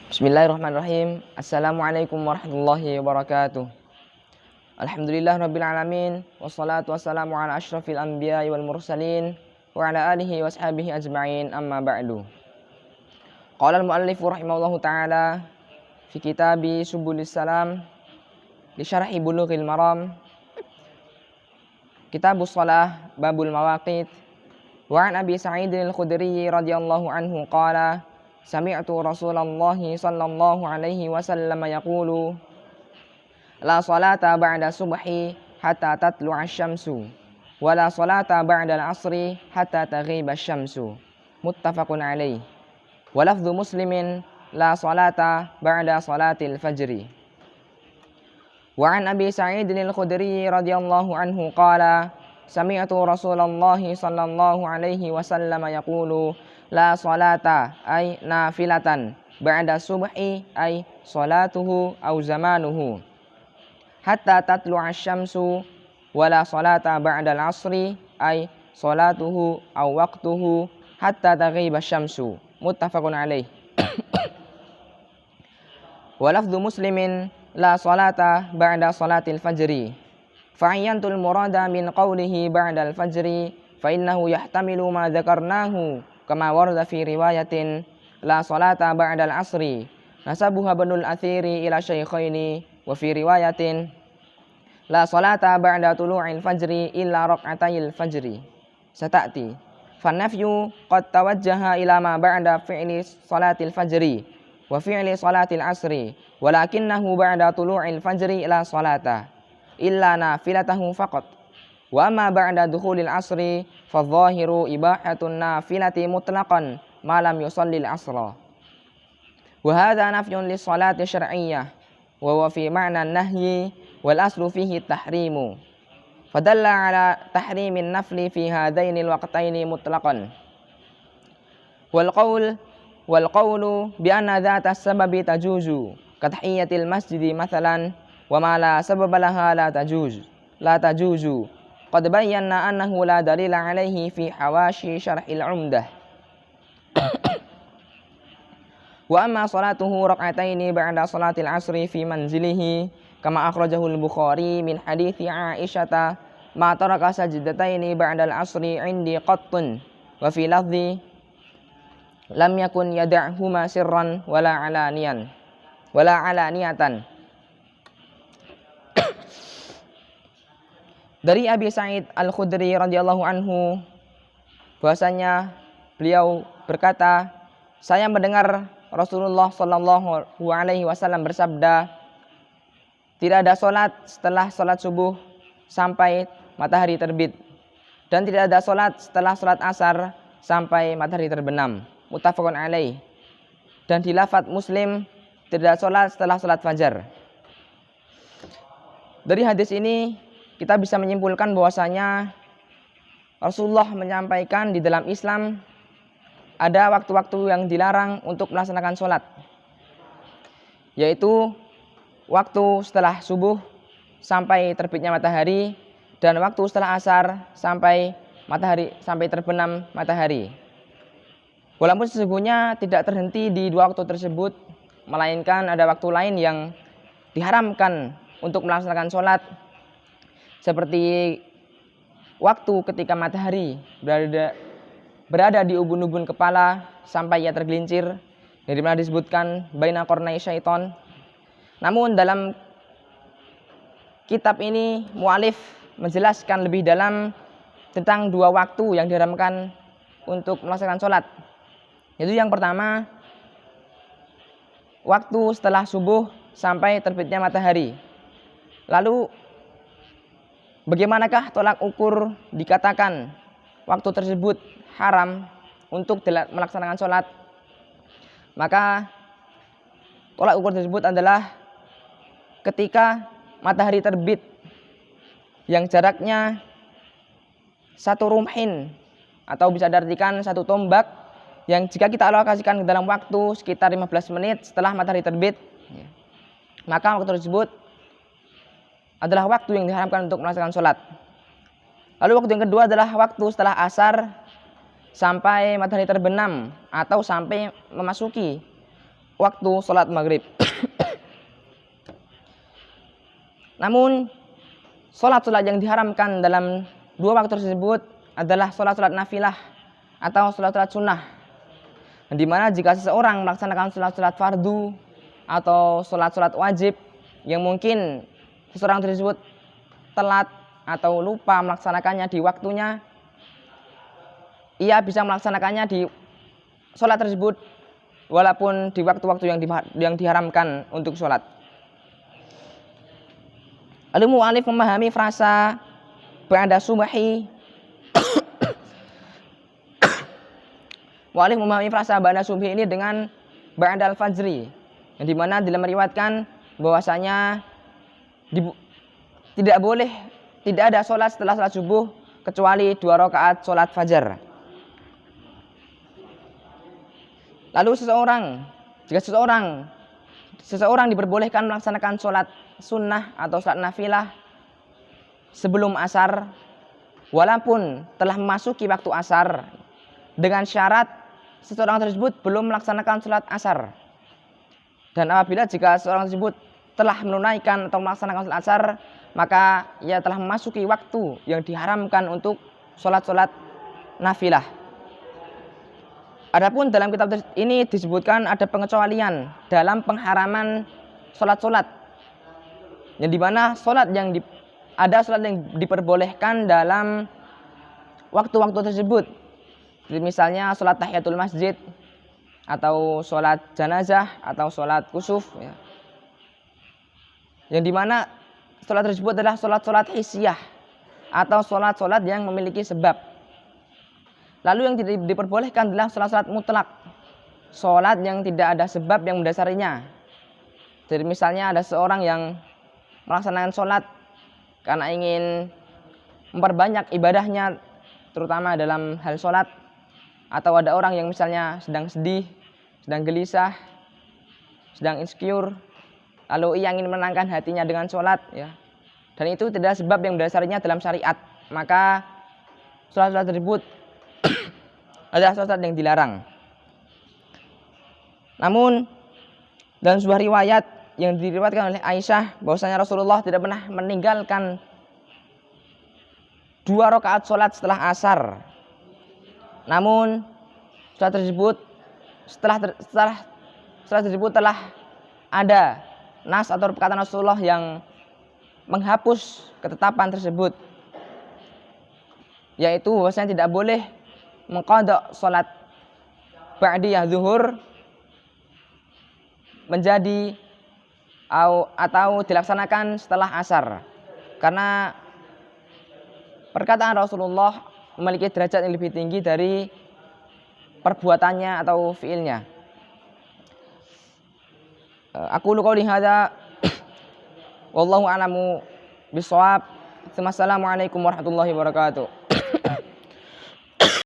Bismillahirrahmanirrahim. Assalamualaikum warahmatullahi wabarakatuh. Alhamdulillah rabbil alamin, wassalatu wassalamu ala asyrafil anbiya'i wal mursalin wa ala alihi wa ashabihi ajma'in, amma ba'du. Qala al-muallif rahimahullahu ta'ala fi kitabi Subulis Salam li syarhi Bulughil Maram, Kitabus Shalah babul mawaqit. Wa an Abi Sa'id al-Khudri radhiyallahu anhu qala sami'tu Rasulullah sallallahu alaihi wasallam yaqulu la salata ba'da subhi hatta tatlu'a asy-syamsu wa la salata ba'da al-'asri hatta taghiba asy-syamsu, muttafaqun alaih. Wa lafdhu Muslimin la salata ba'da salatil fajri. Wa an Abi Sa'id al-Khudri radhiyallahu anhu qala sami'tu Rasulullah sallallahu alaihi wasallam yaqulu la salata ay nafilatan ba'da subhi ay salatuhu aw zamanuhu hatta tatlu'a asy-syamsu wa la salata ba'da al-'asri ay salatuhu aw waqtuhu hatta taghiba asy-syamsu, muttafaqun alaih. Wa lafdhu Muslimin la salata ba'da salatil fajri fa'ayyantul murada min qawlihi ba'da al-fajri fa innahu yahtamilu ma dzakarnahu kama warada fi riwayatin la salata ba'da al-'asri nasabuha Ibnul Athiri ila syaikhaini wa fi riwayatin la salata ba'da tulu'il fajri illa rak'atayil fajri sata'ti fanafyu qad tawajjaha ila ma ba'da fi'li salatil fajri wa fi'li salatil 'asri walakinnahu ba'da tulu'il fajri la salata illa nafilatahu faqat. Wa amma ba'da dukhulil 'asri fa dhahiru ibahatun nafilati mutlaqan ma lam yusallil 'asra. Wa hadha nafyun lis salati syar'iyyah wa huwa fi ma'na an-nahyi wal aslu fihi tahrimu. Fadalla 'ala tahrimin nafli fi hadainil waqtaini mutlaqan. Wal qawlu bi anna dhata sababi tajuzu ka tahiyyatil masjidi mathalan wa ma la sababa laha la tajuzu qad bayyana annahu la dalila alaihi fi hawashi syarhil 'umdah. Wa amma salatuhu rak'ataini ba'da salatil 'asri fi manzilihi kama akhrajahu al-Bukhari min hadithi Aisyah ma taraka sajdataini ba'da al-'asri 'indi qattun wa fi lafzi lam yakun yad'uhuma sirran wala 'alaniyatan. Dari Abi Sa'id al-Khudri radhiyallahu anhu bahwasanya beliau berkata, saya mendengar Rasulullah sallallahu alaihi wasallam bersabda, tidak ada salat setelah salat subuh sampai matahari terbit dan tidak ada salat setelah salat asar sampai matahari terbenam, muttafaqun alaih. Dan di lafaz Muslim tidak ada salat setelah salat fajar. Dari hadis ini kita bisa menyimpulkan bahwasanya Rasulullah menyampaikan di dalam Islam ada waktu-waktu yang dilarang untuk melaksanakan sholat, yaitu waktu setelah subuh sampai terbitnya matahari dan waktu setelah asar sampai terbenam matahari. Walaupun sesungguhnya tidak terhenti di dua waktu tersebut, melainkan ada waktu lain yang diharamkan untuk melaksanakan sholat, seperti waktu ketika matahari berada di ubun-ubun kepala sampai ia tergelincir, dari mana disebutkan baina qarnai syaiton. Namun dalam kitab ini mu'alif menjelaskan lebih dalam tentang dua waktu yang diharamkan untuk melaksanakan sholat. Yaitu yang pertama, waktu setelah subuh sampai terbitnya matahari. Lalu bagaimanakah tolak ukur dikatakan waktu tersebut haram untuk melaksanakan sholat? Maka tolak ukur tersebut adalah ketika matahari terbit yang jaraknya satu rumhin atau bisa diartikan satu tombak, yang jika kita alokasikan dalam waktu sekitar 15 menit setelah matahari terbit, maka waktu tersebut adalah waktu yang diharamkan untuk melaksanakan sholat. Lalu waktu yang kedua adalah waktu setelah asar sampai matahari terbenam atau sampai memasuki waktu sholat maghrib. Namun sholat-sholat yang diharamkan dalam dua waktu tersebut adalah sholat-sholat nafilah atau sholat-sholat sunnah, di mana jika seseorang melaksanakan sholat-sholat fardu atau sholat-sholat wajib yang mungkin seseorang tersebut telat atau lupa melaksanakannya di waktunya, ia bisa melaksanakannya di sholat tersebut walaupun di waktu-waktu yang diharamkan untuk sholat. Lalu mu'alif memahami frasa ba'da subhi. Mu'alif memahami frasa ba'da subhi ini dengan ba'da al-fajri, yang dimana dalam meriwayatkan bahwasanya tidak ada sholat setelah sholat subuh kecuali 2 rakaat sholat fajar. Lalu jika seseorang diperbolehkan melaksanakan sholat sunnah atau sholat nafilah sebelum asar, walaupun telah memasuki waktu asar, dengan syarat seseorang tersebut belum melaksanakan sholat asar. Dan apabila jika seseorang tersebut telah menunaikan atau melaksanakan sholat asar, maka ia telah memasuki waktu yang diharamkan untuk sholat-sholat nafilah. Adapun dalam kitab ini disebutkan ada pengecualian dalam pengharaman sholat-sholat, yang dimana ada sholat yang diperbolehkan dalam waktu-waktu tersebut. Jadi misalnya sholat tahiyatul masjid, atau sholat janazah, atau sholat kusuf, ya. Yang dimana sholat tersebut adalah sholat-sholat hisyah atau sholat-sholat yang memiliki sebab. Lalu yang tidak diperbolehkan adalah sholat-sholat mutlak, sholat yang tidak ada sebab yang mendasarinya. Jadi misalnya ada seorang yang melaksanakan sholat karena ingin memperbanyak ibadahnya, terutama dalam hal sholat. Atau ada orang yang misalnya sedang sedih, sedang gelisah, sedang insecure, lalu ia ingin menenangkan hatinya dengan sholat, ya. Dan itu tidak ada sebab yang mendasarinya dalam syariat, maka sholat-sholat tersebut adalah sholat yang dilarang. Namun dalam sebuah riwayat yang diriwayatkan oleh Aisyah, bahwasanya Rasulullah tidak pernah meninggalkan 2 rakaat sholat setelah asar. Namun sholat tersebut setelah tersebut telah ada nas atau perkataan Rasulullah yang menghapus ketetapan tersebut, yaitu bahwasanya tidak boleh mengqadha sholat ba'diyah zuhur menjadi atau dilaksanakan setelah asar, karena perkataan Rasulullah memiliki derajat yang lebih tinggi dari perbuatannya atau fiilnya. Aku qouli hadza wallahu a'lamu bishawab. Assalamualaikum warahmatullahi wabarakatuh.